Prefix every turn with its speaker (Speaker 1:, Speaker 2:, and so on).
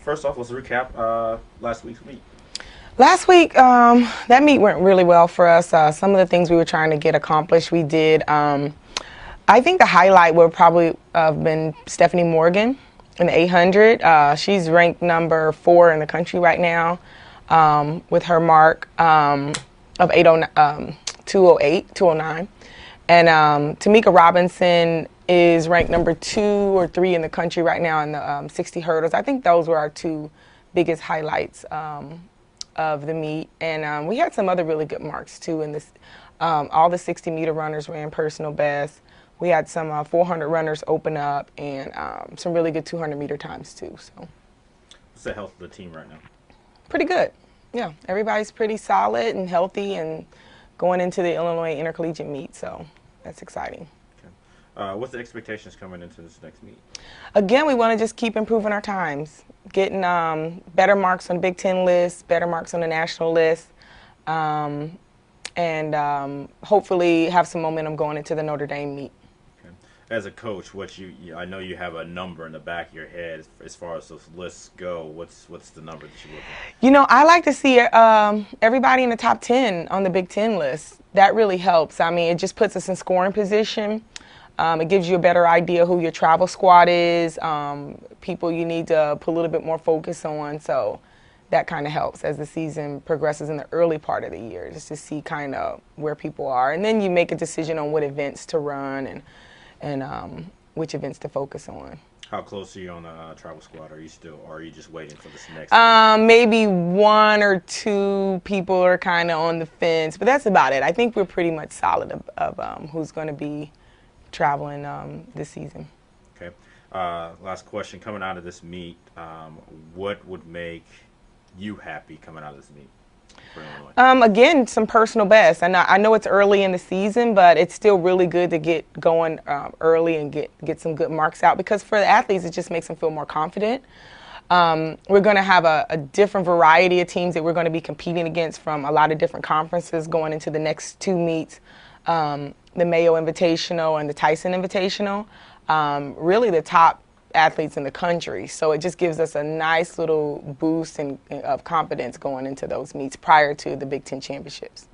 Speaker 1: first off, let's recap last week's meet.
Speaker 2: Last week, that meet went really well for us. Some of the things we were trying to get accomplished, we did. I think the highlight would probably have been Stephanie Morgan in the 800. She's ranked number 4 in the country right now with her mark of 209. And Tamika Robinson is ranked number 2 or 3 in the country right now in the 60 hurdles. I think those were our 2 biggest highlights of the meet. And we had some other really good marks too in this. All the 60-meter runners ran personal best. We had some 400 runners open up and some really good 200-meter times too. So,
Speaker 1: what's the health of the team right now?
Speaker 2: Pretty good. Yeah, everybody's pretty solid and healthy and going into the Illinois Intercollegiate meet, so that's exciting.
Speaker 1: Okay. What's the expectations coming into this next meet?
Speaker 2: Again, we want to just keep improving our times, getting better marks on Big Ten lists, better marks on the national list, and hopefully have some momentum going into the Notre Dame meet.
Speaker 1: As a coach, I know you have a number in the back of your head as far as those lists go. What's the number that you look at?
Speaker 2: You know, I like to see everybody in the top 10 on the Big Ten list. That really helps. I mean, it just puts us in scoring position. It gives you a better idea who your travel squad is, people you need to put a little bit more focus on. So that kind of helps as the season progresses in the early part of the year, just to see kind of where people are. And then you make a decision on what events to run and which events to focus on.
Speaker 1: How close are you on the travel squad? Or are you just waiting for this next
Speaker 2: maybe 1 or 2 people are kind of on the fence, but that's about it. I think we're pretty much solid of who's going to be traveling this season.
Speaker 1: Okay. Last question. Coming out of this meet, what would make you happy coming out of this meet?
Speaker 2: Again, some personal best. I know it's early in the season, but it's still really good to get going early and get some good marks out, because for the athletes, it just makes them feel more confident. We're going to have a different variety of teams that we're going to be competing against from a lot of different conferences going into the next 2 meets, the Mayo Invitational and the Tyson Invitational. Really the top athletes in the country, so it just gives us a nice little boost of confidence going into those meets prior to the Big Ten championships.